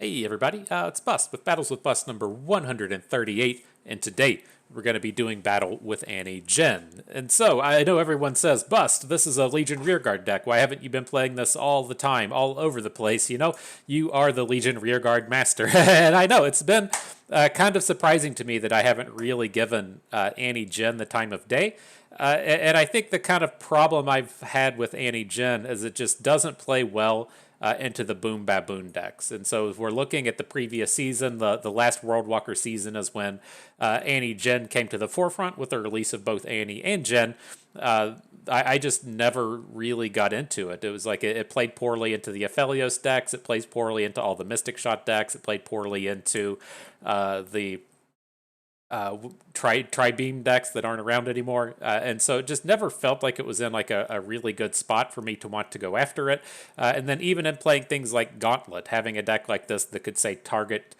Hey everybody, it's Bust with Battles with Bust number 138, and today we're going to be doing battle with Annie Jhin. And so, I know everyone says, Bust, this is a Legion Rearguard deck. Why haven't you been playing this all the time, all over the place? You know, you are the Legion Rearguard master. And I know, it's been kind of surprising to me that I haven't really given Annie Jhin the time of day. And I think the kind of problem I've had with Annie Jhin is it just doesn't play well into the Boom Baboon decks. And so if we're looking at the previous season, the last World Walker season is when Annie Jhin came to the forefront with the release of both Annie and Jhin. I just never really got into it. It was like it played poorly into the Aphelios decks. It plays poorly into all the Mystic Shot decks. It played poorly into the tri-beam decks that aren't around anymore, and so it just never felt like it was in like a really good spot for me to want to go after it. And then even in playing things like Gauntlet, having a deck like this that could say target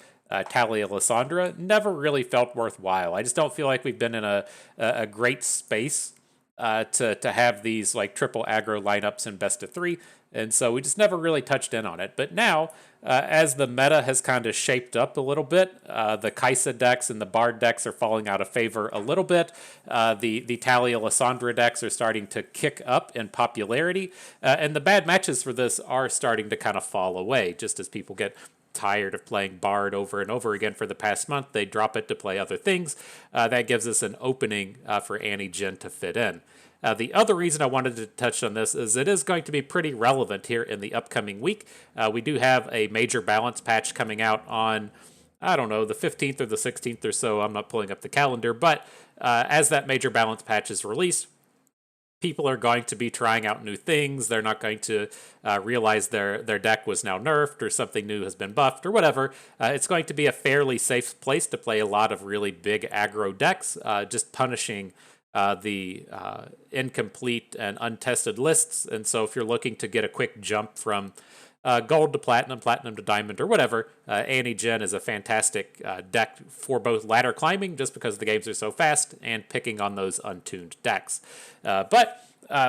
Talia Lysandra never really felt worthwhile. I just don't feel like we've been in a great space to have these like triple aggro lineups in best of three. And so we just never really touched in on it. But now, as the meta has kind of shaped up a little bit, the Kaisa decks and the Bard decks are falling out of favor a little bit. The Talia Lysandra decks are starting to kick up in popularity. And the bad matches for this are starting to kind of fall away, just as people get tired of playing Bard over and over again for the past month. They drop it to play other things. That gives us an opening for Annie Jhin to fit in. The other reason I wanted to touch on this is it is going to be pretty relevant here in the upcoming week. We do have a major balance patch coming out on, I don't know, the 15th or the 16th or so. I'm not pulling up the calendar, but as that major balance patch is released, people are going to be trying out new things. They're not going to realize their deck was now nerfed or something new has been buffed or whatever. It's going to be a fairly safe place to play a lot of really big aggro decks, just punishing the incomplete and untested lists. And so if you're looking to get a quick jump from gold to platinum, platinum to diamond, or whatever, Annie Jhin is a fantastic deck for both ladder climbing, just because the games are so fast, and picking on those untuned decks. But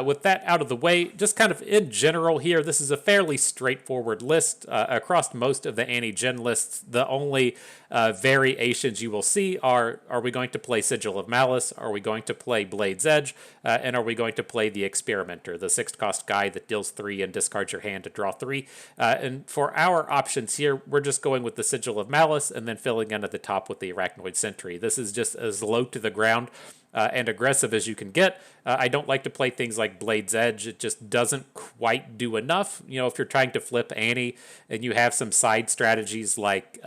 with that out of the way, just kind of in general here, this is a fairly straightforward list. Across most of the Annie Jhin lists, the only variations you will see are we going to play Sigil of Malice? Are we going to play Blade's Edge? And are we going to play the Experimenter, the 6th-cost guy that deals 3 and discards your hand to draw 3? And for our options here, we're just going with the Sigil of Malice and then filling in at the top with the Arachnoid Sentry. This is just as low to the ground and aggressive as you can get. I don't like to play things like Blade's Edge. It just doesn't quite do enough. You know, if you're trying to flip Annie and you have some side strategies like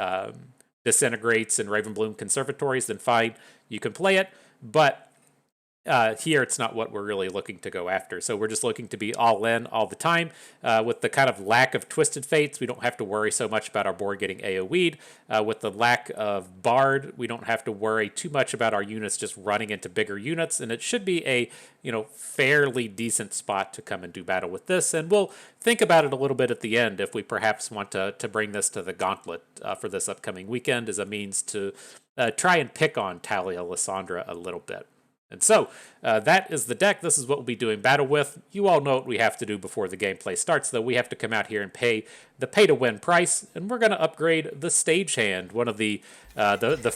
Disintegrates and Ravenbloom Conservatories, then fine, you can play it. But here, it's not what we're really looking to go after. So we're just looking to be all in all the time. With the kind of lack of Twisted Fates, we don't have to worry so much about our board getting AoE'd. With the lack of Bard, we don't have to worry too much about our units just running into bigger units. And it should be a fairly decent spot to come and do battle with this. And we'll think about it a little bit at the end if we perhaps want to bring this to the Gauntlet for this upcoming weekend as a means to try and pick on Talia Lysandra a little bit. And so, that is the deck. This is what we'll be doing battle with. You all know what we have to do before the gameplay starts, though. We have to come out here and pay the pay-to-win price, and we're going to upgrade the Stagehand, one of the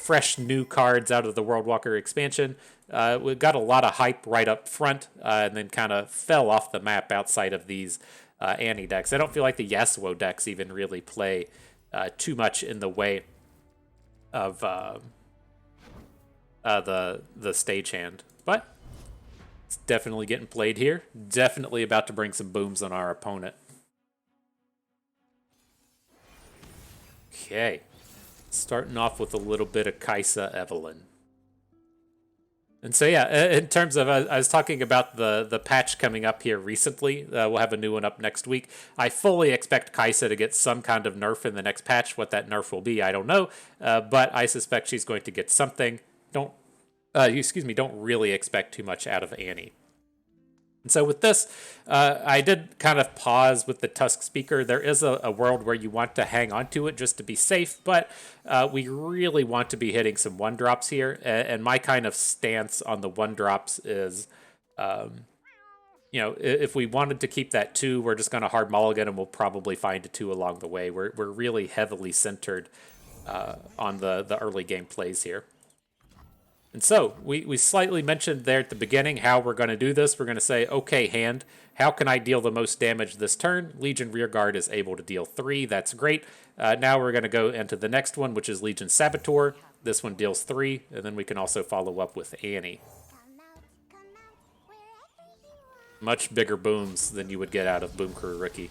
fresh new cards out of the World Walker expansion. We got a lot of hype right up front, and then kind of fell off the map outside of these Annie decks. I don't feel like the Yasuo decks even really play too much in the way of the Stagehand, but it's definitely getting played here. Definitely about to bring some booms on our opponent. Okay, starting off with a little bit of Kaisa Evelyn. And so yeah, in terms of, I was talking about the patch coming up here recently. We'll have a new one up next week. I fully expect Kaisa to get some kind of nerf in the next patch. What that nerf will be, I don't know, but I suspect she's going to get something. Don't really expect too much out of Annie. And so with this, I did kind of pause with the Tusk Speaker. There is a world where you want to hang on to it just to be safe, but we really want to be hitting some 1-drops here. And my kind of stance on the 1-drops is you know, if we wanted to keep that 2, we're just going to hard mulligan and we'll probably find a 2 along the way. We're really heavily centered on the early game plays here. And so we slightly mentioned there at the beginning how we're going to do this. We're going to say, okay, hand, how can I deal the most damage this turn? Legion Rearguard is able to deal 3. That's great. Now we're going to go into the next one, which is Legion Saboteur. This one deals 3, and then we can also follow up with Annie. Much bigger booms than you would get out of Boom Crew Rookie.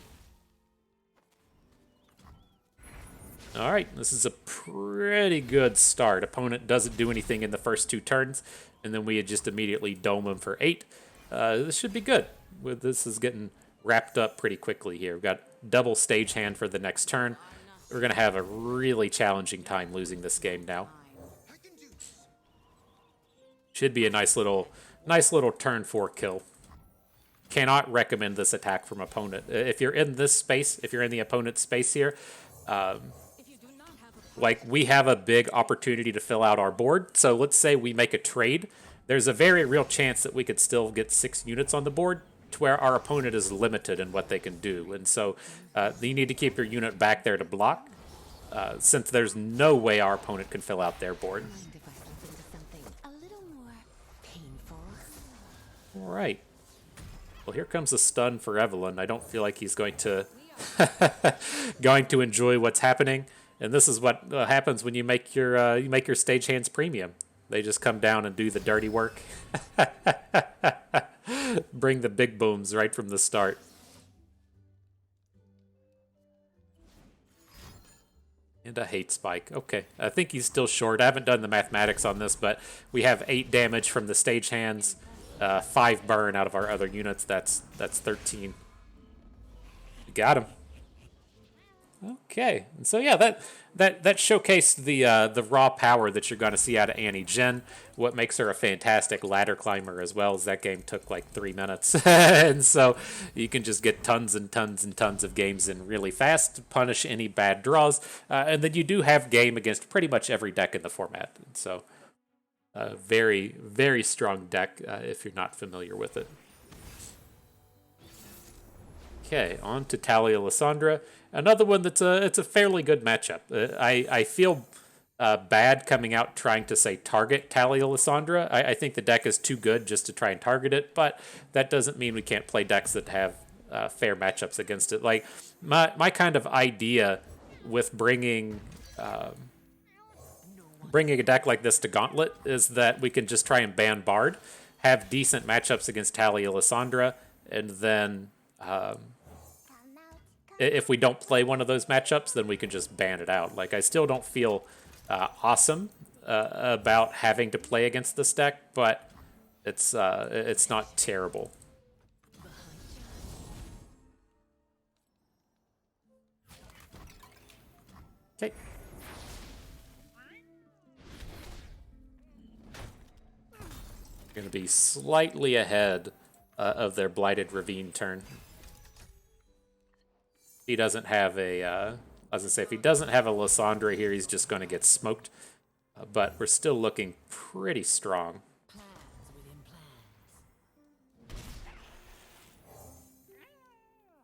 All right, this is a pretty good start. Opponent doesn't do anything in the first 2 turns, and then we just immediately dome him for 8. This should be good. This is getting wrapped up pretty quickly here. We've got double stage hand for the next turn. We're going to have a really challenging time losing this game now. Should be a nice little turn 4 kill. Cannot recommend this attack from opponent. If you're in this space, if you're in the opponent's space here, like, we have a big opportunity to fill out our board. So let's say we make a trade. There's a very real chance that we could still get 6 units on the board to where our opponent is limited in what they can do. And so you need to keep your unit back there to block, since there's no way our opponent can fill out their board. All right. Well, here comes a stun for Evelyn. I don't feel like he's going to going to enjoy what's happening. And this is what happens when you make your stagehands premium. They just come down and do the dirty work. Bring the big booms right from the start. And a hate spike. Okay, I think he's still short. I haven't done the mathematics on this, but we have 8 damage from the stagehands, 5 burn out of our other units. That's 13. You got him. Okay, and so yeah, that showcased the raw power that you're going to see out of Annie. Jhin, what makes her a fantastic ladder climber as well, as that game took like 3 minutes, and so you can just get tons and tons and tons of games in really fast to punish any bad draws, and then you do have game against pretty much every deck in the format. And so, very very strong deck if you're not familiar with it. Okay, on to Talia Lysandra. Another one that's it's a fairly good matchup. I feel bad coming out trying to say target Talia Lysandra. I think the deck is too good just to try and target it, but that doesn't mean we can't play decks that have fair matchups against it. Like my kind of idea with bringing a deck like this to Gauntlet is that we can just try and ban Bard, have decent matchups against Talia Lysandra, and then if we don't play one of those matchups, then we can just ban it out. Like, I still don't feel awesome about having to play against this deck, but it's not terrible. Okay. Going to be slightly ahead of their Blighted Ravine turn. He doesn't have a, I was going to say, if he doesn't have a Lysandra here, he's just going to get smoked. But we're still looking pretty strong.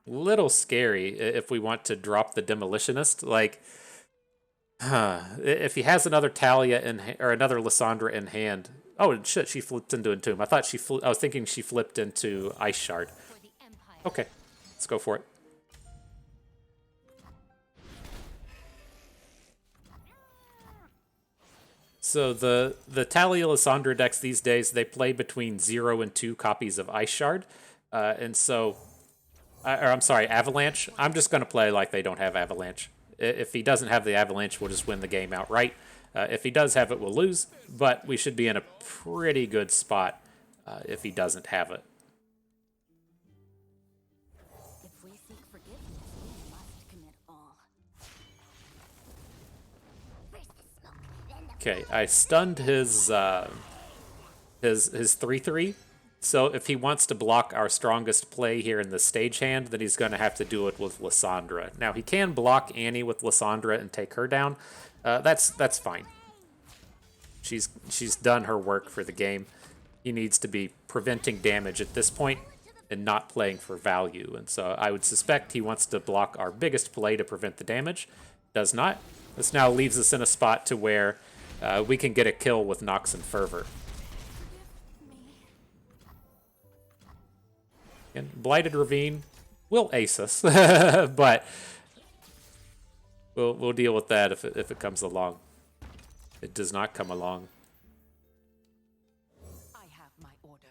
Little scary if we want to drop the Demolitionist. Like, if he has another Talia or another Lysandra in hand. Oh, shit, she flipped into Entomb. I was thinking she flipped into Ice Shard. Okay, let's go for it. So the Talia Lysandra decks these days, they play between 0 and 2 copies of Ice Shard. And so, I'm sorry, Avalanche. I'm just going to play like they don't have Avalanche. If he doesn't have the Avalanche, we'll just win the game outright. If he does have it, we'll lose. But we should be in a pretty good spot if he doesn't have it. Okay, I stunned his 3/3. So if he wants to block our strongest play here in the stagehand, then he's going to have to do it with Lysandra. Now he can block Annie with Lysandra and take her down. That's fine. She's done her work for the game. He needs to be preventing damage at this point. and not playing for value. And so I would suspect he wants to block our biggest play to prevent the damage. Does not. This now leaves us in a spot to where we can get a kill with Nox and Fervor. And Blighted Ravine will ace us, but we'll deal with that if it comes along. It does not come along. I have my orders.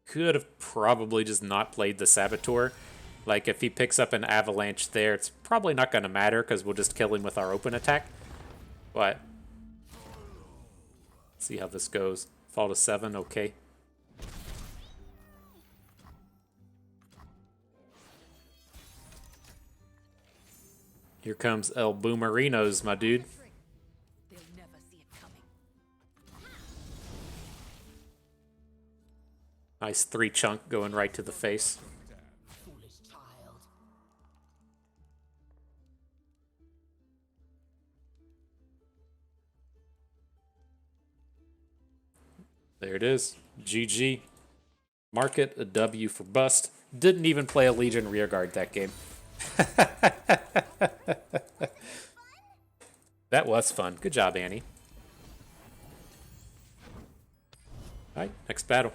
Could have probably just not played the Saboteur. Like, if he picks up an Avalanche there, it's probably not going to matter because we'll just kill him with our open attack. But, see how this goes. Fall to 7, okay. Here comes El Boomerinos, my dude. They'll never see it coming. Nice 3-chunk going right to the face. Foolish child. There it is. GG. Mark it a W for bust. Didn't even play a Legion rearguard that game. That was fun. Good job, Annie. All right, next battle.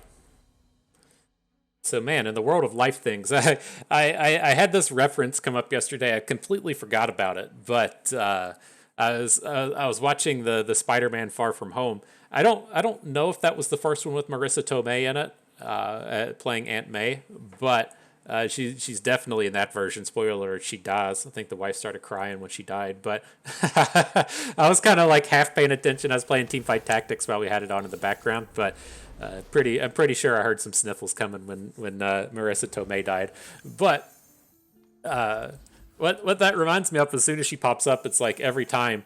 So, man, in the world of life things, I had this reference come up yesterday. I completely forgot about it, but I was watching the Spider-Man Far From Home. I don't know if that was the first one with Marissa Tomei in it, playing Aunt May, but she's definitely in that version. Spoiler alert, she dies. I think the wife started crying when she died, but I was kind of like half paying attention. I was playing Teamfight Tactics while we had it on in the background, but I'm pretty sure I heard some sniffles coming when Marissa Tomei died. But what that reminds me of, as soon as she pops up, it's like every time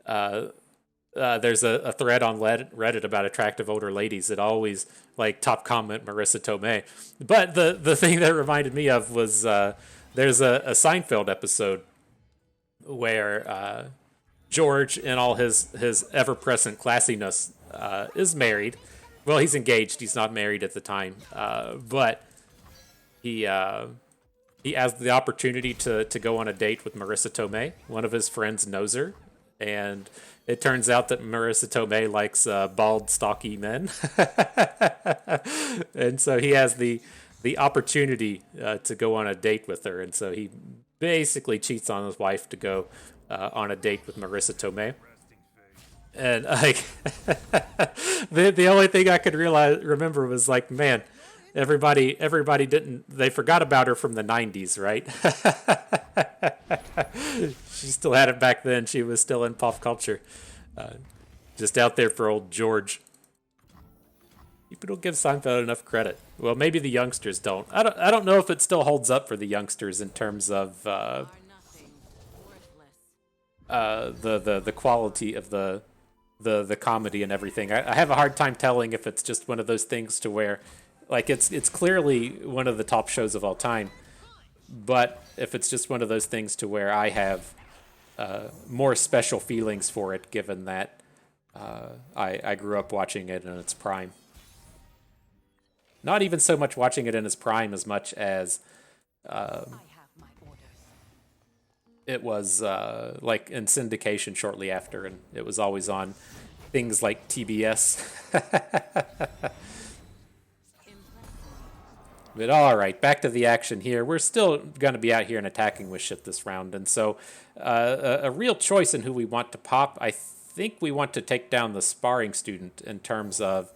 there's a thread on Reddit about attractive older ladies, it always like top comment Marissa Tomei. But the thing that reminded me of was there's a Seinfeld episode where George, in all his ever-present classiness, is married. Well, he's engaged. He's not married at the time, but he has the opportunity to go on a date with Marissa Tomei. One of his friends knows her, and it turns out that Marissa Tomei likes bald, stocky men. And so he has the opportunity to go on a date with her, and so he basically cheats on his wife to go on a date with Marissa Tomei. And like the only thing I could remember was like, man, everybody they forgot about her from the 90s, right? She still had it back then. She was still in pop culture, just out there for old George. People don't give Seinfeld enough credit. Well, maybe the youngsters don't. I don't know if it still holds up for the youngsters in terms of the quality of the comedy and everything. I have a hard time telling if it's just one of those things to where, like, it's clearly one of the top shows of all time, but if it's just one of those things to where I have more special feelings for it, given that I grew up watching it in its prime. Not even so much watching it in its prime as much as it was like in syndication shortly after, and it was always on things like TBS. But all right, back to the action here. We're still going to be out here and attacking with shit this round, and so a real choice in who we want to pop. I think we want to take down the sparring student in terms of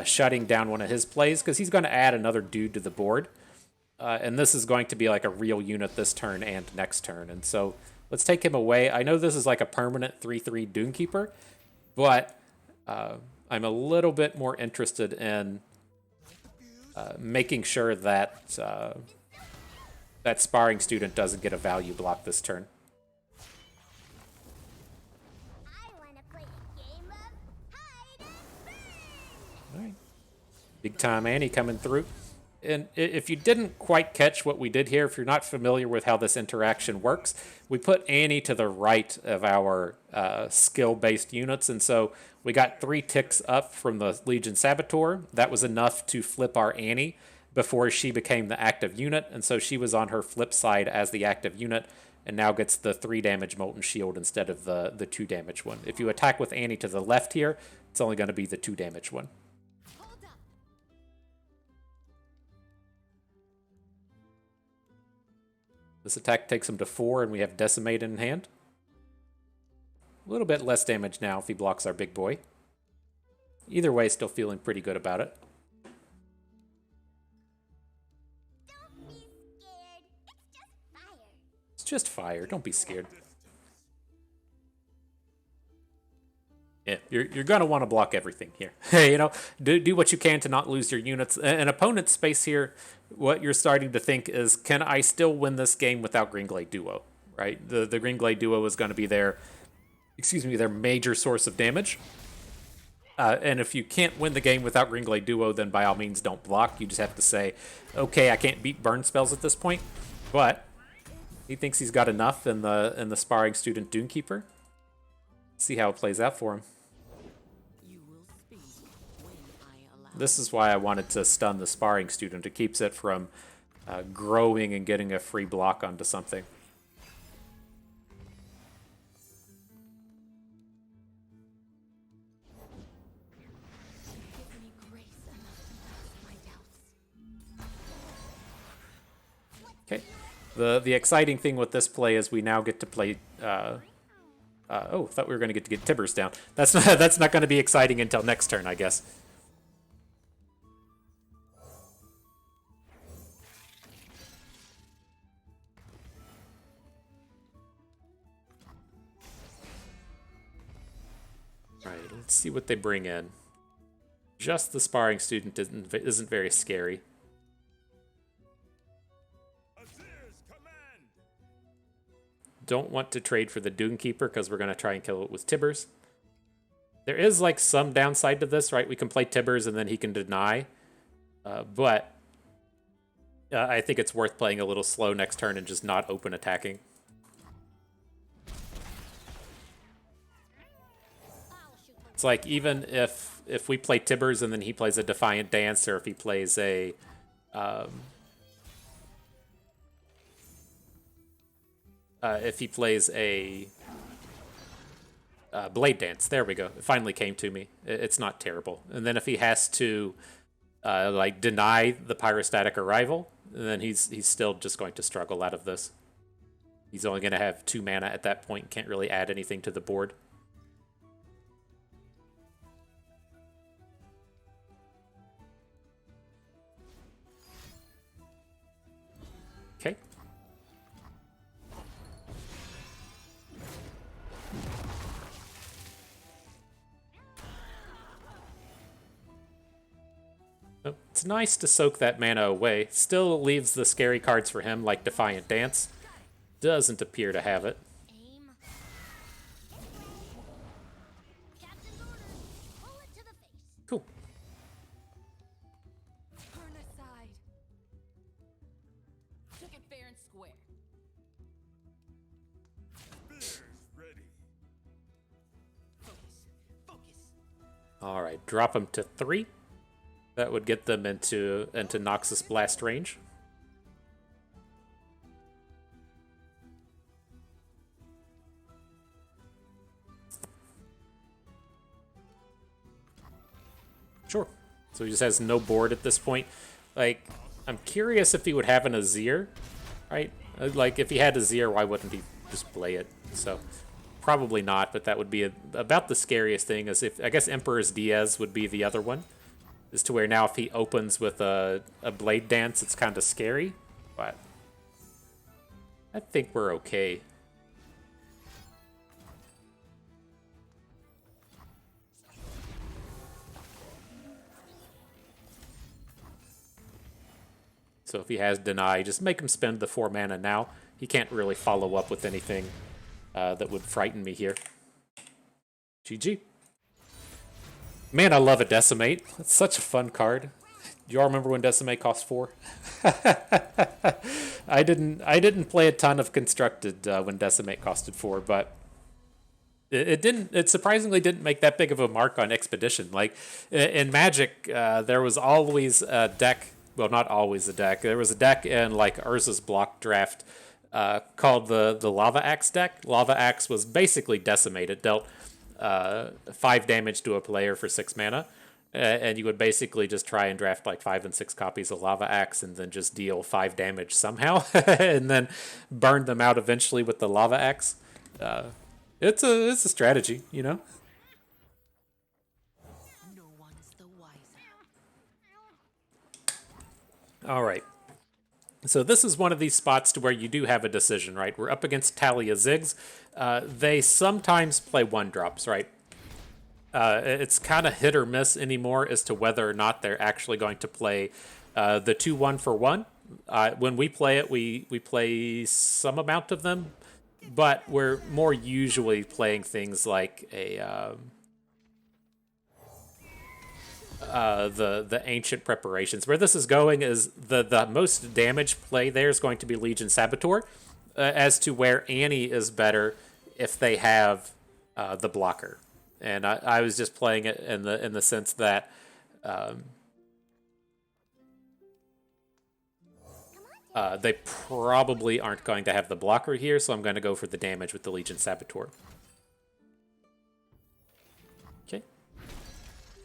shutting down one of his plays, because he's going to add another dude to the board. And this is going to be like a real unit this turn and next turn. And so let's take him away. I know this is like a permanent 3/3 Doomkeeper, but I'm a little bit more interested in making sure that that sparring student doesn't get a value block this turn. All right. Big time Annie coming through. And if you didn't quite catch what we did here, if you're not familiar with how this interaction works, we put Annie to the right of our skill-based units, and so we got 3 ticks up from the Legion Saboteur. That was enough to flip our Annie before she became the active unit, and so she was on her flip side as the active unit, and now gets the 3 damage Molten Shield instead of the 2 damage one. If you attack with Annie to the left here, it's only going to be the 2 damage one. This attack takes him to 4, and we have Decimate in hand. A little bit less damage now if he blocks our big boy. Either way, still feeling pretty good about it. Don't be scared. It's just fire. It's just fire. Don't be scared. Yeah, you're going to want to block everything here. You know, do what you can to not lose your units. An opponent's space here, what you're starting to think is, can I still win this game without Greenglade Duo? Right? The Greenglade Duo is going to be their major source of damage. And if you can't win the game without Greenglade Duo, then by all means don't block. You just have to say, okay, I can't beat burn spells at this point, but he thinks he's got enough in the Sparring Student Dunekeeper. See how it plays out for him. This is why I wanted to stun the Sparring Student. It keeps it from growing and getting a free block onto something. Okay. The exciting thing with this play is we now get to play... oh, thought we were going to get Tibbers down. That's not going to be exciting until next turn, I guess. All right, let's see what they bring in. Just the Sparring Student isn't very scary. Don't want to trade for the Dunekeeper because we're going to try and kill it with Tibbers. There is like some downside to this, right? We can play Tibbers and then he can deny. But I think it's worth playing a little slow next turn and just not open attacking. It's like even if we play Tibbers and then he plays a Defiant Dance, or if he plays a... if he plays a Blade Dance, there we go. It finally came to me. It's not terrible. And then if he has to like deny the Pyrostatic Arrival, then he's still just going to struggle out of this. He's only going to have 2 mana at that point. Can't really add anything to the board. Okay. It's nice to soak that mana away. Still leaves the scary cards for him, like Defiant Dance. Doesn't appear to have it. Aim. Captain's orders. Pull it to the face. Cool. Turn aside. Took it fair and square. Spears ready. Focus. Focus. All right, drop him to 3. That would get them into Noxus Blast range. Sure. So he just has no board at this point. Like, I'm curious if he would have an Azir, right? Like, if he had Azir, why wouldn't he just play it? So, probably not, but that would be about the scariest thing. As if I guess Emperor's Diaz would be the other one. Is to where now if he opens with a Blade Dance, it's kind of scary, but I think we're okay. So if he has Deny, just make him spend the 4 mana now. He can't really follow up with anything that would frighten me here. GG. Man, I love a Decimate. It's such a fun card. Do you all remember when Decimate cost 4? I didn't play a ton of Constructed when Decimate costed 4, but it surprisingly didn't make that big of a mark on Expedition. Like in Magic, there was always a deck. Well, not always a deck. There was a deck in like Urza's block draft called the Lava Axe deck. Lava Axe was basically Decimate. It dealt 5 damage to a player for 6 mana. And you would basically just try and draft like 5 and 6 copies of Lava Axe and then just deal 5 damage somehow and then burn them out eventually with the Lava Axe. It's a strategy, you know? No one's the wiser. All right. So this is one of these spots to where you do have a decision, right? We're up against Talia Ziggs. They sometimes play 1-drops, right? It's kind of hit or miss anymore as to whether or not they're actually going to play the 2-1 for 1. When we play it, we play some amount of them, but we're more usually playing things like the ancient preparations. Where this is going is the most damage play there is going to be Legion Saboteur, as to where Annie is better if they have the blocker. And I was just playing it in the sense that they probably aren't going to have the blocker here, so I'm going to go for the damage with the Legion Saboteur. Okay.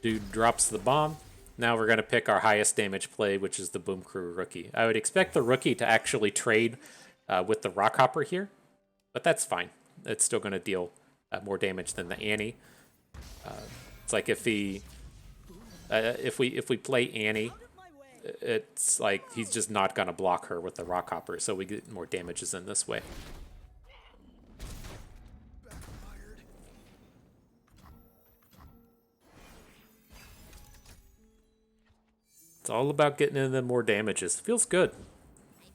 Dude drops the bomb. Now we're going to pick our highest damage play, which is the Boom Crew Rookie. I would expect the Rookie to actually trade with the Rockhopper here, but that's fine. It's still going to deal more damage than the Annie. It's like if we play Annie, it's like he's just not gonna block her with the Rockhopper, so we get more damages in this way. It's all about getting in more damages. Feels good.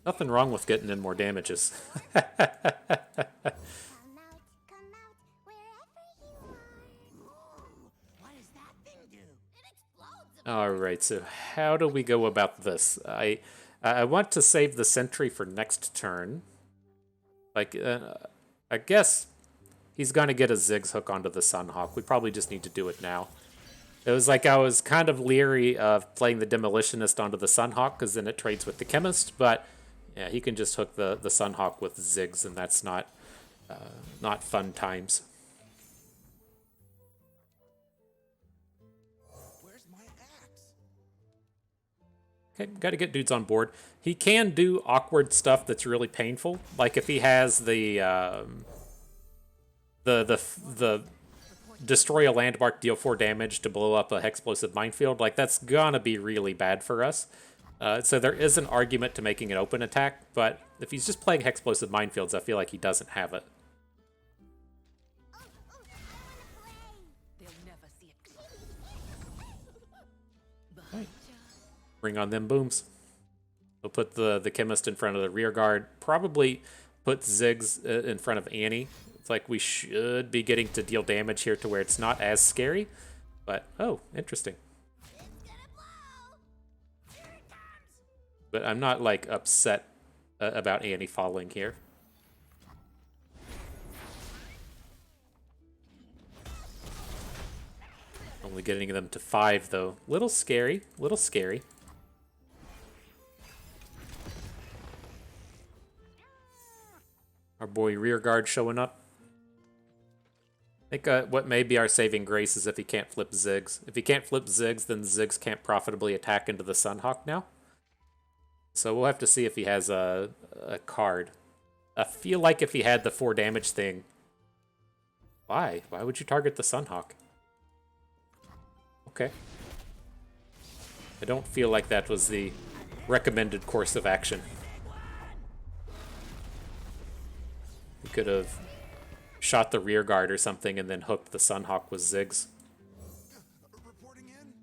Nothing wrong with getting in more damages. Come out, wherever you are. What does that thing do? It explodes. All right, so how do we go about this? I want to save the sentry for next turn. Like, I guess he's going to get a Ziggs hook onto the Sunhawk. We probably just need to do it now. It was like I was kind of leery of playing the Demolitionist onto the Sunhawk because then it trades with the Chemist, but yeah, he can just hook the Sunhawk with Ziggs, and that's not fun times. Where's my axe? Okay, got to get dudes on board. He can do awkward stuff that's really painful, like if he has the destroy a landmark, deal 4 damage to blow up a Hexplosive Minefield. Like that's gonna be really bad for us. So there is an argument to making an open attack, but if he's just playing Hexplosive Minefields, I feel like he doesn't have it. They'll never see it. Right. Bring on them booms. We'll put the Chemist in front of the rear guard. Probably put Ziggs in front of Annie. It's like we should be getting to deal damage here to where it's not as scary. But, oh, interesting. But I'm not, like, upset about Annie falling here. Only getting them to 5, though. Little scary. Little scary. Our boy Rearguard showing up. I think what may be our saving grace is if he can't flip Ziggs. If he can't flip Ziggs, then Ziggs can't profitably attack into the Sunhawk now. So we'll have to see if he has a card. I feel like if he had the 4 damage thing... Why? Why would you target the Sunhawk? Okay. I don't feel like that was the recommended course of action. We could have shot the rear guard or something and then hooked the Sunhawk with Ziggs. Reporting in?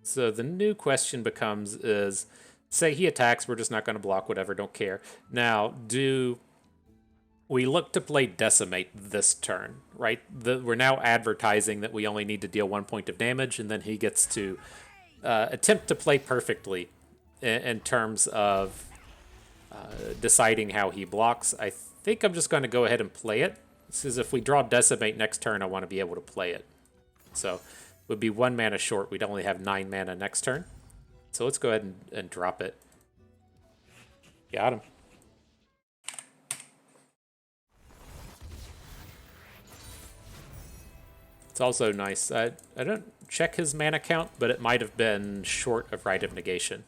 So the new question becomes is say he attacks, we're just not going to block, whatever, don't care. Now, do we look to play Decimate this turn, right? We're now advertising that we only need to deal 1 point of damage, and then he gets to attempt to play perfectly in terms of deciding how he blocks. I think I'm just going to go ahead and play it, because if we draw Decimate next turn, I want to be able to play it. So, would be 1 mana short. We'd only have 9 mana next turn. So let's go ahead and drop it. Got him. It's also nice. I don't check his mana count, but it might have been short of Rite of Negation.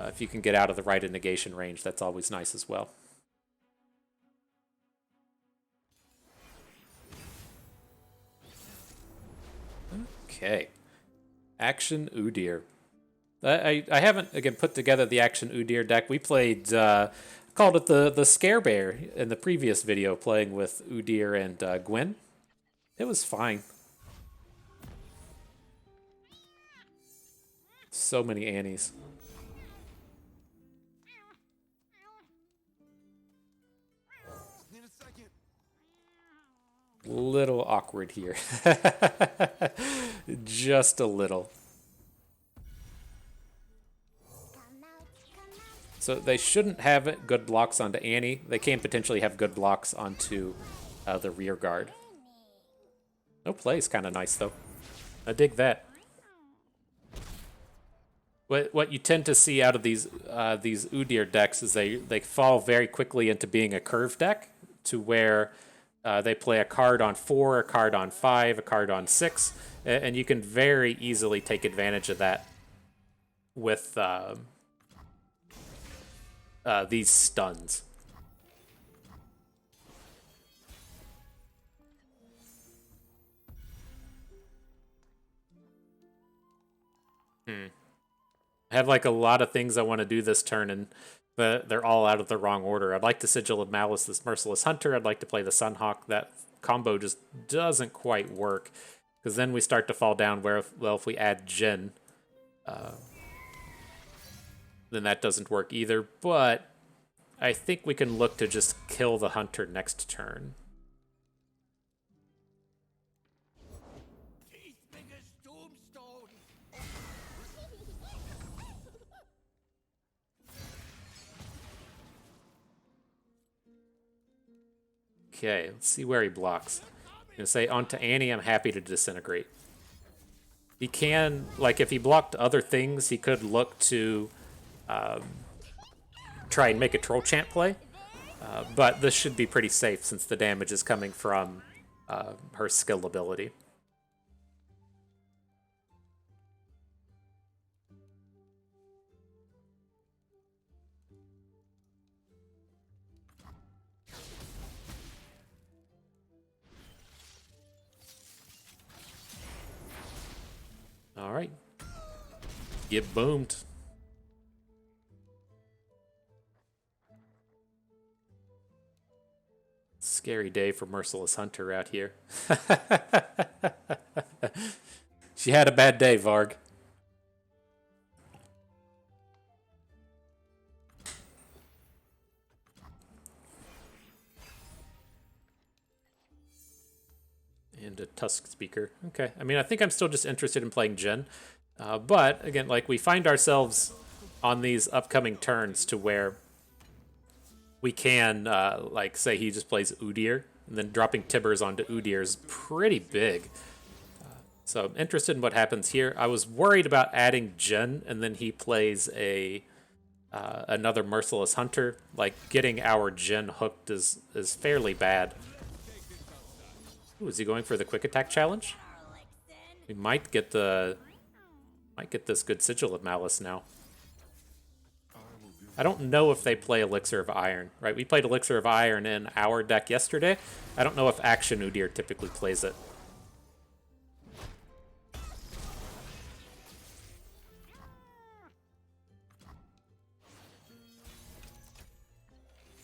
If you can get out of the Rite of Negation range, that's always nice as well. Okay. Action Udyr. I haven't, again, put together the Action Udyr deck. We played, called it the Scare Bear in the previous video, playing with Udyr and Gwen. It was fine. So many Annies. Need a second. Little awkward here. Just a little. So they shouldn't have good blocks onto Annie. They can potentially have good blocks onto the rear guard. No play is kind of nice, though. I dig that. What you tend to see out of these Udyr decks is they fall very quickly into being a curve deck, to where they play a card on 4, a card on 5, a card on 6, and you can very easily take advantage of that with these stuns. I have like a lot of things I want to do this turn, and they're all out of the wrong order. I'd like to Sigil of Malice this Merciless Hunter. I'd like to play the Sunhawk. That combo just doesn't quite work, because then we start to fall down where, well, if we add Jhin, then that doesn't work either. But I think we can look to just kill the Hunter next turn. Okay, let's see where he blocks. I'm going to say onto Annie, I'm happy to Disintegrate. He can, like, if he blocked other things, he could look to try and make a Troll Chant play. But this should be pretty safe since the damage is coming from her skill ability. All right. Get boomed. Scary day for Merciless Hunter out here. She had a bad day, Varg. And a Tusk Speaker. Okay. I mean, I think I'm still just interested in playing Jhin. But, again, like, we find ourselves on these upcoming turns to where we can, like, say he just plays Udyr, and then dropping Tibbers onto Udyr is pretty big. So I'm interested in what happens here. I was worried about adding Jhin, and then he plays another Merciless Hunter. Like, getting our Jhin hooked is fairly bad. Ooh, is he going for the quick attack challenge? We might get this good Sigil of Malice now. I don't know if they play Elixir of Iron, right? We played Elixir of Iron in our deck yesterday. I don't know if Action Udyr typically plays it.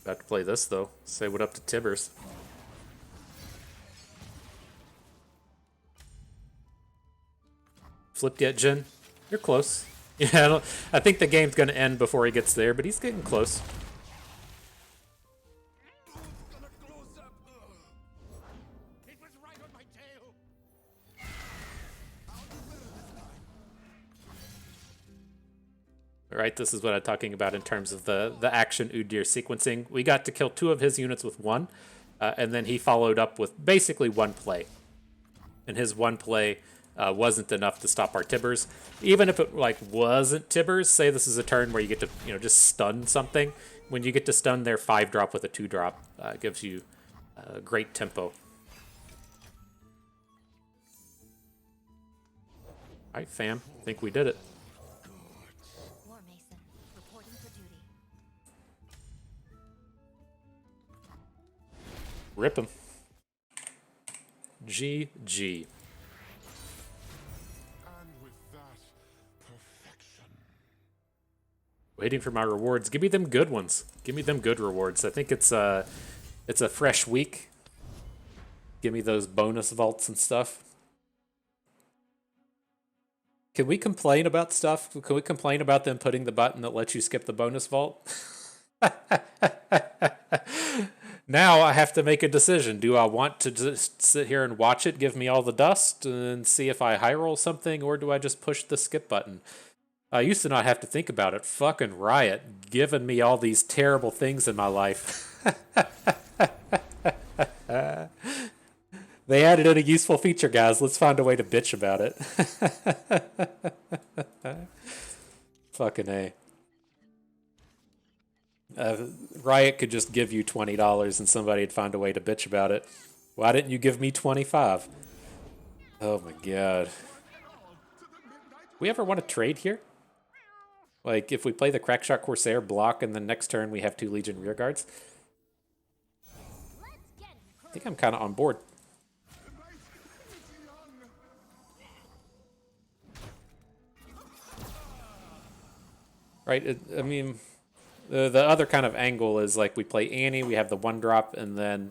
About to play this, though. Say what up to Tibbers. Flipped yet, Jhin? You're close. Yeah, I think the game's going to end before he gets there, but he's getting close. Gonna close up. It was right on my tail. I'll do better this time. All right, this is what I'm talking about in terms of the action Udyr sequencing. We got to kill 2 of his units with 1, and then he followed up with basically 1 play. And his 1 play wasn't enough to stop our Tibbers. Even if it like wasn't Tibbers, say this is a turn where you get to just stun something. When you get to stun their 5-drop with a 2-drop, gives you great tempo. All right, fam, I think we did it. War Mason, reporting for duty. Rip him. GG. And with that, perfection. Waiting for my rewards. Give me them good ones. Give me them good rewards. I think it's a fresh week. Give me those bonus vaults and stuff. Can we complain about stuff? Can we complain about them putting the button that lets you skip the bonus vault? Now I have to make a decision. Do I want to just sit here and watch it give me all the dust and see if I high roll something, or do I just push the skip button? I used to not have to think about it. Fucking Riot, giving me all these terrible things in my life. They added in a useful feature, guys. Let's find a way to bitch about it. Fucking A. Riot could just give you $20 and somebody'd find a way to bitch about it. Why didn't you give me 25? Oh my god. We ever want to trade here? Like, if we play the Crackshot Corsair block and then next turn we have 2 Legion rearguards? I think I'm kind of on board. Right? I mean, the other kind of angle is like we play Annie, we have the 1-drop, and then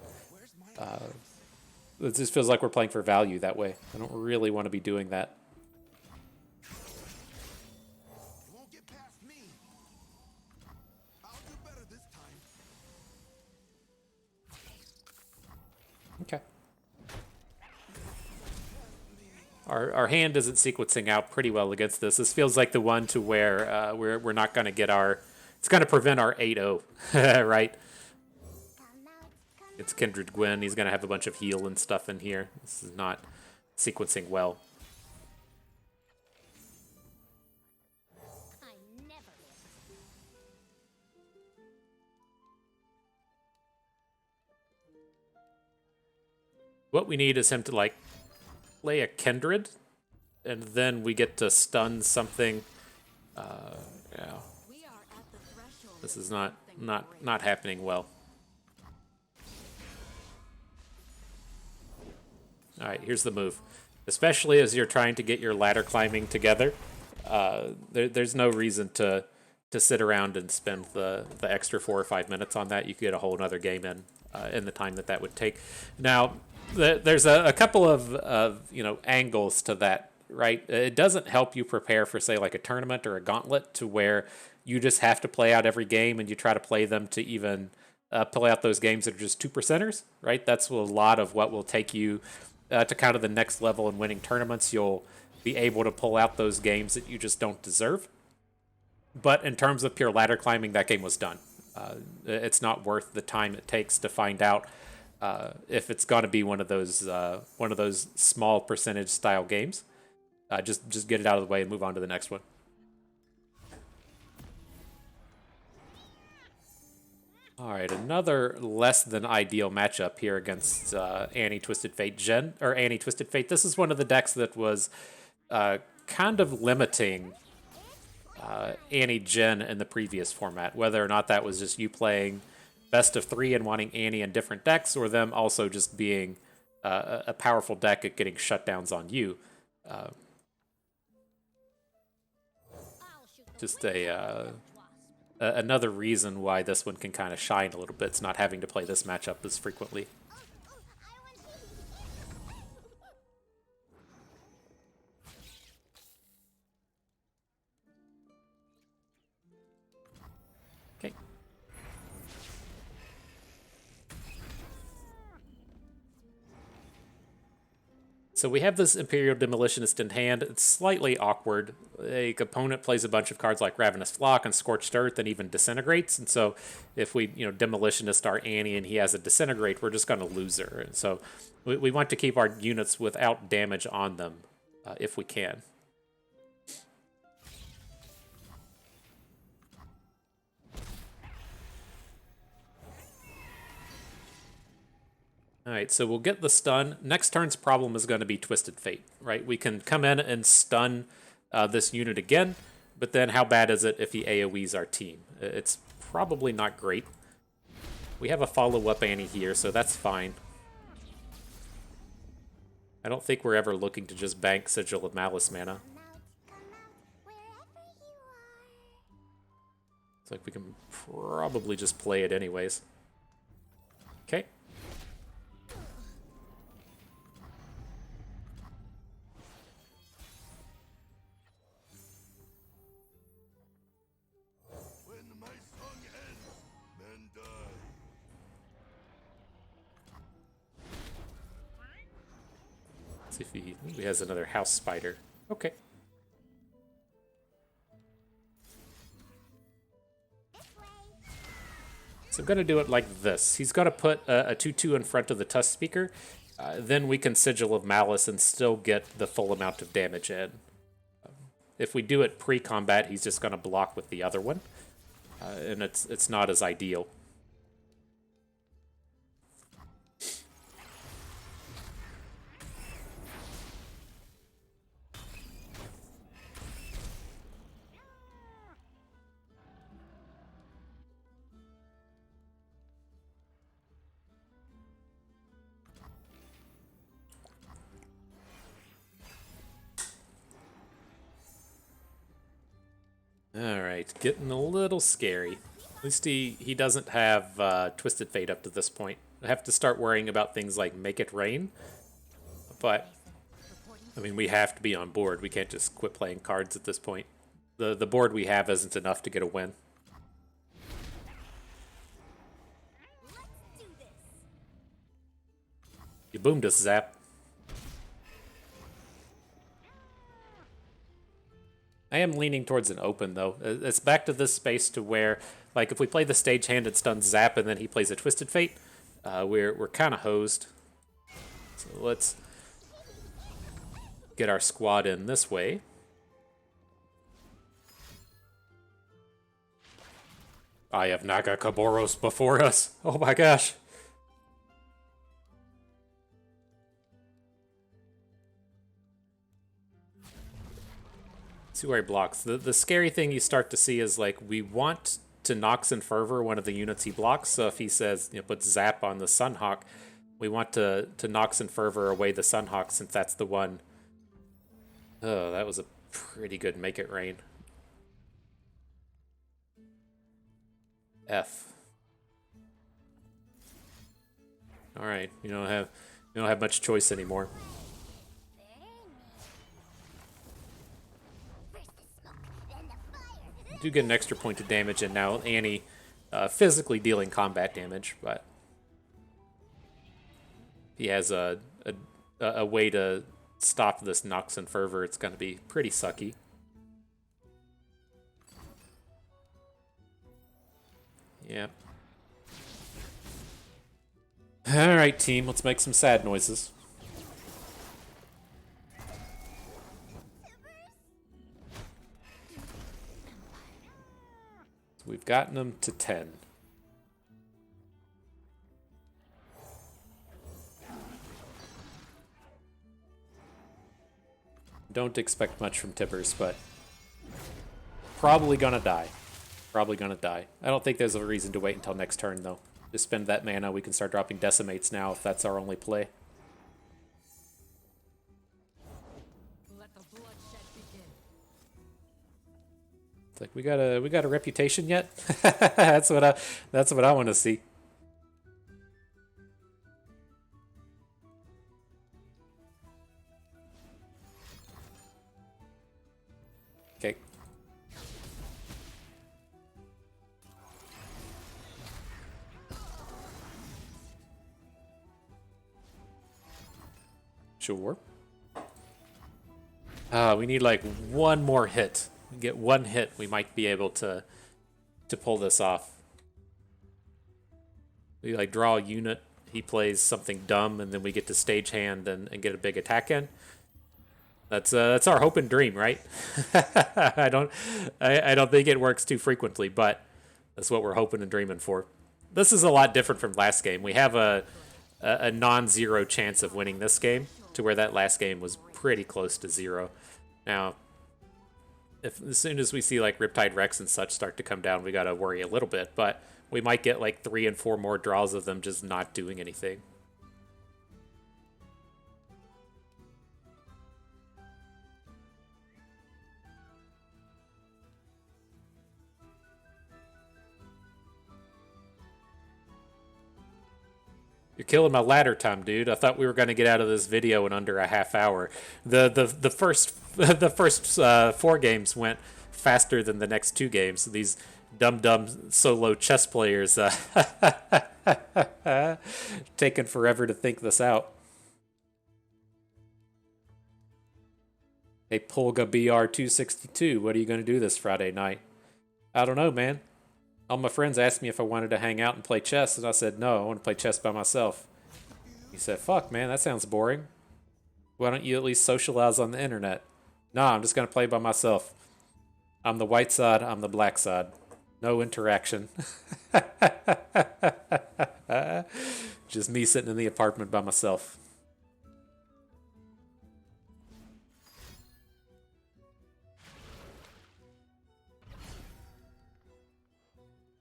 it just feels like we're playing for value that way. I don't really want to be doing that. You won't get past me. I'll do better this time. Okay. Our hand isn't sequencing out pretty well against this. This feels like the one to where we're not going to get our... It's going to prevent our 8-0, right? It's Kindred Gwyn. He's going to have a bunch of heal and stuff in here. This is not sequencing well. I never miss. What we need is him to, like, play a Kindred, and then we get to stun something. Yeah. We are at the threshold. This is not happening well. All right, here's the move. Especially as you're trying to get your ladder climbing together, there's no reason to sit around and spend the extra 4 or 5 minutes on that. You could get a whole other game in the time that would take. Now, there's a couple of angles to that, right? It doesn't help you prepare for, say, like a tournament or a gauntlet, to where you just have to play out every game and you try to play them to even play out those games that are just 2%ers, right? That's a lot of what will take you to kind of the next level in winning tournaments. You'll be able to pull out those games that you just don't deserve. But in terms of pure ladder climbing, that game was done. It's not worth the time it takes to find out if it's going to be one of those small percentage style games. Just get it out of the way and move on to the next one. All right, another less than ideal matchup here against Annie Twisted Fate Jhin, or Annie Twisted Fate. This is one of the decks that was kind of limiting Annie Jhin in the previous format, whether or not that was just you playing best of 3 and wanting Annie in different decks, or them also just being a powerful deck at getting shutdowns on you. Just another reason why this one can kind of shine a little bit. It's not having to play this matchup as frequently. So we have this Imperial Demolitionist in hand. It's slightly awkward. A opponent plays a bunch of cards like Ravenous Flock and Scorched Earth and even Disintegrates. And so if we, Demolitionist our Annie and he has a Disintegrate, we're just going to lose her. And so we want to keep our units without damage on them if we can. All right, so we'll get the stun. Next turn's problem is going to be Twisted Fate, right? We can come in and stun this unit again, but then how bad is it if he AoEs our team? It's probably not great. We have a follow-up Annie here, so that's fine. I don't think we're ever looking to just bank Sigil of Malice mana. Wherever you are. It's like we can probably just play it anyways. Okay. When my song ends, men die. See if he has another House Spider. Okay. This way. So I'm going to do it like this. He's got to put a 2/2 in front of the Tusk Speaker. Then we can Sigil of Malice and still get the full amount of damage in. If we do it pre-combat, he's just going to block with the other one. And it's not as ideal. Alright, getting a little scary. At least he doesn't have Twisted Fate up to this point. I have to start worrying about things like Make It Rain. But, I mean, we have to be on board. We can't just quit playing cards at this point. The board we have isn't enough to get a win. Let's do this. You boomed us, Zap. I am leaning towards an open, though. It's back to this space to where, like, if we play the stage hand, it stuns Zap, and then he plays a Twisted Fate, we're kind of hosed. So let's get our squad in this way. I have Naga Kaboros before us. Oh my gosh. See where he blocks. The scary thing you start to see is, like, we want to Nox and Fervor one of the units he blocks. So if he says, put Zap on the Sunhawk, we want to Nox and Fervor away the Sunhawk since that's the one. Oh, that was a pretty good Make It Rain. F. All right, you don't have much choice anymore. First the smoke, then the fire. Do get an extra point of damage, and now Annie physically dealing combat damage, but he has a way to stop this Nox and Fervor. It's going to be pretty sucky. Yeah. All right, team. Let's make some sad noises. So we've gotten them to 10. Don't expect much from Tibbers, but probably gonna die. Probably gonna die. I don't think there's a reason to wait until next turn, though. Just spend that mana. We can start dropping Decimates now if that's our only play. Let the bloodshed begin. It's like we got a reputation yet? that's what I want to see. Okay. Sure. We need like one more hit. Get one hit, we might be able to pull this off. We like draw a unit, he plays something dumb, and then we get to stage hand and get a big attack in. That's our hope and dream, right? I don't think it works too frequently, but that's what we're hoping and dreaming for. This is a lot different from last game. We have a non-zero chance of winning this game, to where that last game was pretty close to zero. Now, as soon as we see like Riptide Rex and such start to come down, we gotta worry a little bit, but we might get like 3 and 4 more draws of them just not doing anything. You're killing my ladder time, dude. I thought we were going to get out of this video in under a half hour. The first the first 4 games went faster than the next 2 games. These dumb solo chess players taking forever to think this out. Hey, Polga BR262, what are you going to do this Friday night? I don't know, man. All my friends asked me if I wanted to hang out and play chess, and I said, no, I want to play chess by myself. He said, fuck, man, that sounds boring. Why don't you at least socialize on the internet? Nah, I'm just going to play by myself. I'm the white side, I'm the black side. No interaction. Just me sitting in the apartment by myself.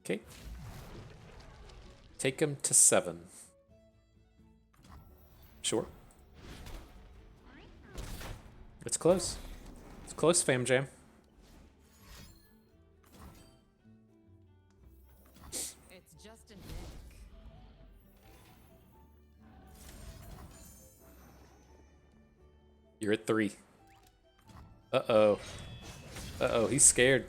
Okay. Take him to 7. Sure. It's close. It's close, fam jam. It's just a nick. You're at 3. Uh-oh. Uh-oh, he's scared.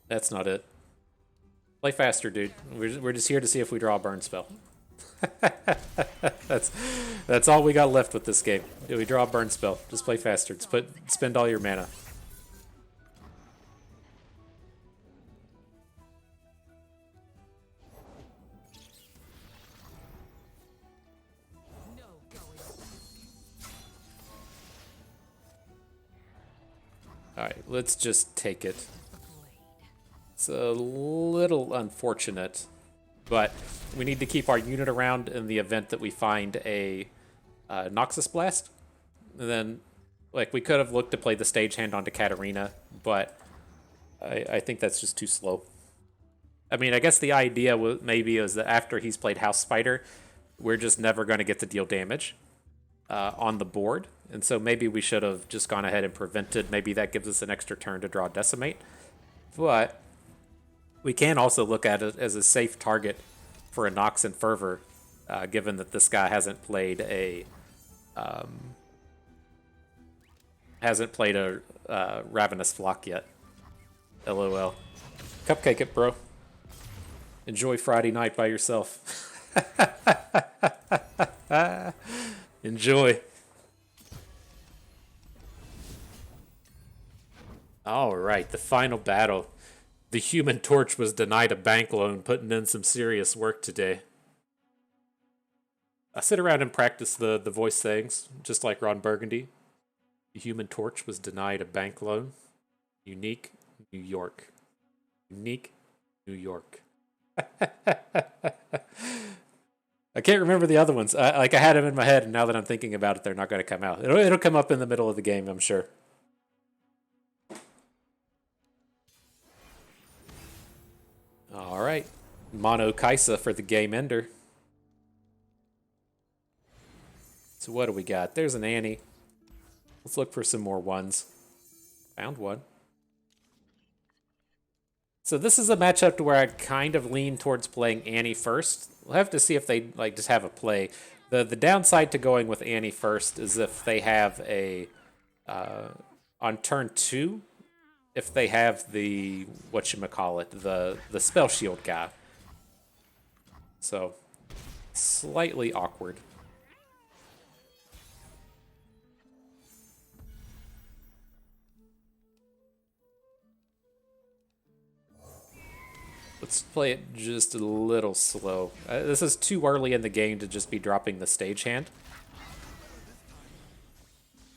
That's not it. Play faster, dude. We're just here to see if we draw a burn spell. That's all we got left with this game. If we draw a burn spell, just play faster. Just spend all your mana. No going. Alright, let's just take it. Blade. It's a little unfortunate, but we need to keep our unit around in the event that we find a Noxus Blast. And then, like, we could have looked to play the stagehand onto Katarina, but I think that's just too slow. I mean, I guess the idea maybe is that after he's played House Spider, we're just never going to get to deal damage on the board. And so maybe we should have just gone ahead and prevented. Maybe that gives us an extra turn to draw Decimate. But we can also look at it as a safe target for a Nox and Fervor, given that this guy hasn't played a Ravenous Flock yet. LOL. Cupcake it, bro. Enjoy Friday night by yourself. Enjoy. All right, the final battle. The Human Torch was denied a bank loan, putting in some serious work today. I sit around and practice the voice sayings, just like Ron Burgundy. The Human Torch was denied a bank loan. Unique, New York. Unique, New York. I can't remember the other ones. I had them in my head, and now that I'm thinking about it, they're not going to come out. It'll come up in the middle of the game, I'm sure. All right, Mono Kaisa for the game ender. So what do we got? There's an Annie. Let's look for some more ones. Found one. So this is a matchup to where I'd kind of lean towards playing Annie first. We'll have to see if they like just have a play. The downside to going with Annie first is if they have a on turn 2, if they have the whatchamacallit, the spell shield guy. So slightly awkward. Let's play it just a little slow. This is too early in the game to just be dropping the stagehand.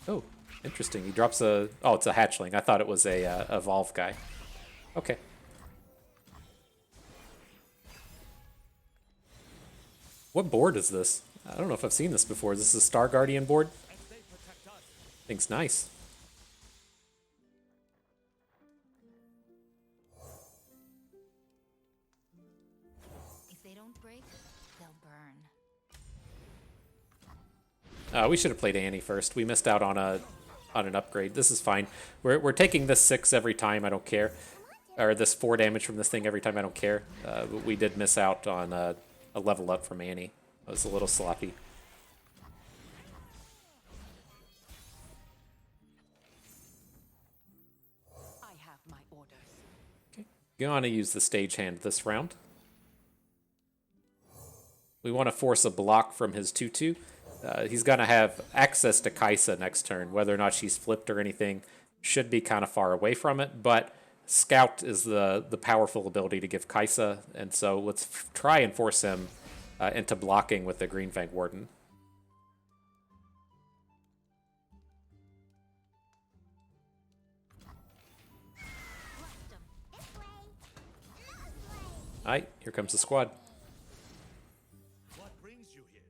Oh, interesting. He drops a... Oh, it's a hatchling. I thought it was a evolve guy. Okay. What board is this? I don't know if I've seen this before. Is this a Star Guardian board? Thing's nice. If they don't break, they'll burn. We should have played Annie first. We missed out on an upgrade. This is fine. We're taking this 6 every time. I don't care. Or this 4 damage from this thing every time. I don't care. But we did miss out on a level up from Annie. It was a little sloppy. I have my orders. Okay. Gonna use the stagehand this round. We want to force a block from his 2/2. He's going to have access to Kaisa next turn. Whether or not she's flipped or anything should be kind of far away from it, but Scout is the powerful ability to give Kaisa, and so let's try and force him into blocking with the Green Fang Warden. Alright, here comes the squad. What brings you here?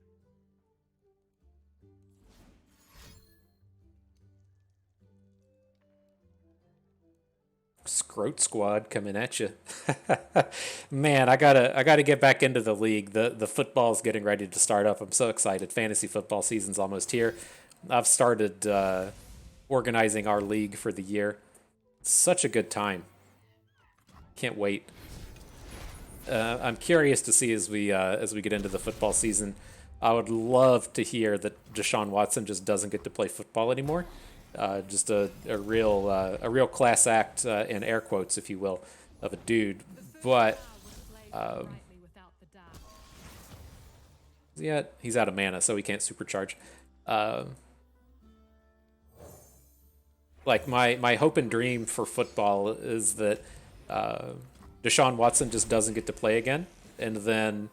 Scroat squad coming at you. Man, I gotta get back into the league. The football's getting ready to start up. I'm so excited. Fantasy football season's almost here. I've started organizing our league for the year. It's such a good time. Can't wait. I'm curious to see as we get into the football season. I would love to hear that Deshaun Watson just doesn't get to play football anymore. Just a real class act in air quotes, if you will, of a dude. But yeah, he's out of mana, so he can't supercharge. Like my hope and dream for football is that Deshaun Watson just doesn't get to play again, and then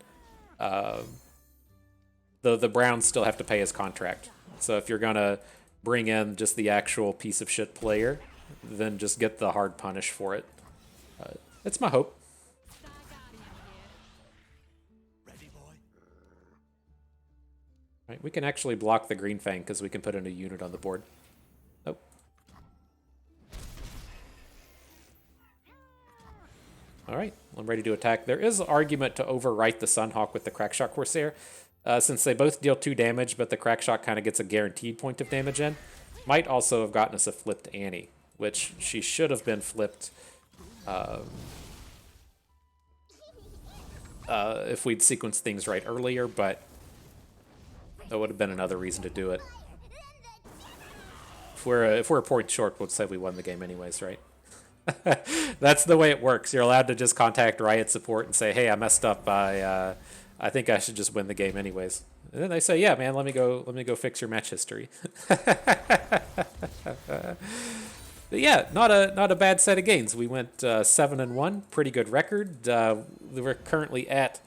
the Browns still have to pay his contract. So if you're gonna bring in just the actual piece of shit player, then just get the hard punish for it. That's my hope. Ready, boy? Right, we can actually block the Green Fang because we can put in a unit on the board. Nope. All right, I'm ready to attack. There is an argument to overwrite the Sunhawk with the Crackshot Corsair. Since they both deal 2 damage, but the Crackshot kind of gets a guaranteed point of damage in. Might also have gotten us a flipped Annie, which she should have been flipped if we'd sequenced things right earlier, but that would have been another reason to do it. If we're a point short, we'll say we won the game anyways, right? That's the way it works. You're allowed to just contact Riot support and say, hey, I messed up. I think I should just win the game anyways. And then they say, yeah, man, let me go fix your match history. But yeah, not a bad set of games. We went 7-1, pretty good record. We're currently at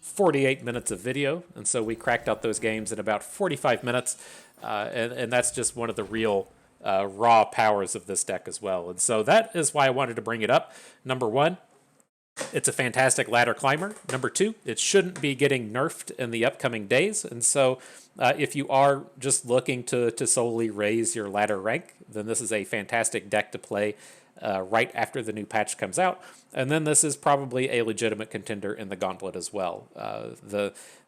48 minutes of video, and so we cracked out those games in about 45 minutes, and that's just one of the real raw powers of this deck as well. And so that is why I wanted to bring it up. Number 1, it's a fantastic ladder climber. Number 2, it shouldn't be getting nerfed in the upcoming days. And so if you are just looking to solely raise your ladder rank, then this is a fantastic deck to play right after the new patch comes out. And then this is probably a legitimate contender in the Gauntlet as well.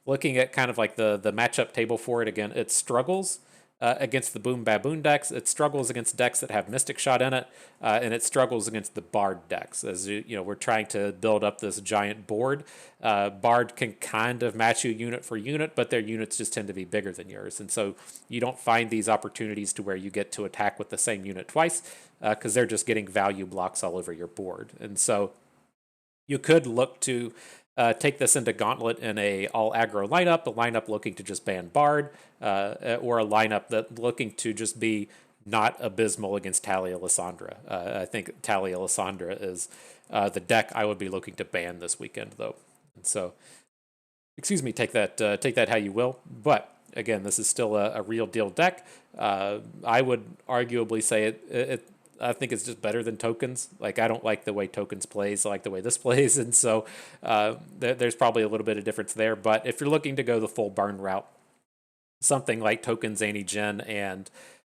Looking at kind of like the matchup table for it, again, it struggles against the Boom Baboon decks. It struggles against decks that have Mystic Shot in it, and it struggles against the Bard decks. As you know, we're trying to build up this giant board. Bard can kind of match you unit for unit, but their units just tend to be bigger than yours, and so you don't find these opportunities to where you get to attack with the same unit twice, because they're just getting value blocks all over your board. And so you could look to take this into Gauntlet in a all aggro lineup, a lineup looking to just ban Bard, or a lineup that looking to just be not abysmal against Talia Lysandra. I think Talia Lysandra is the deck I would be looking to ban this weekend, though. And so, excuse me, take that how you will. But again, this is still a real deal deck. I would arguably say I think it's just better than tokens. Like, I don't like the way tokens plays. I like the way this plays, and so there's probably a little bit of difference there. But if you're looking to go the full burn route, something like tokens, Annie Jhin, and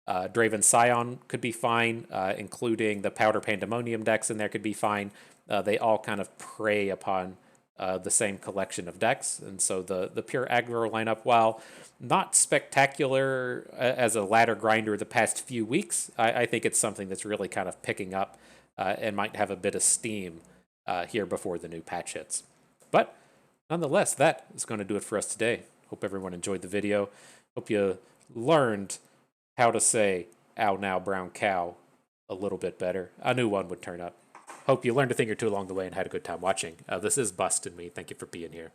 Draven Scion could be fine, including the Powder Pandemonium decks in there could be fine. They all kind of prey upon the same collection of decks, and so the pure aggro lineup, while not spectacular as a ladder grinder the past few weeks, I think it's something that's really kind of picking up and might have a bit of steam here before the new patch hits. But nonetheless, that is going to do it for us today. Hope everyone enjoyed the video. Hope you learned how to say "ow now brown cow" a little bit better. I knew one would turn up. Hope you learned a thing or two along the way and had a good time watching. This is Bust and me. Thank you for being here.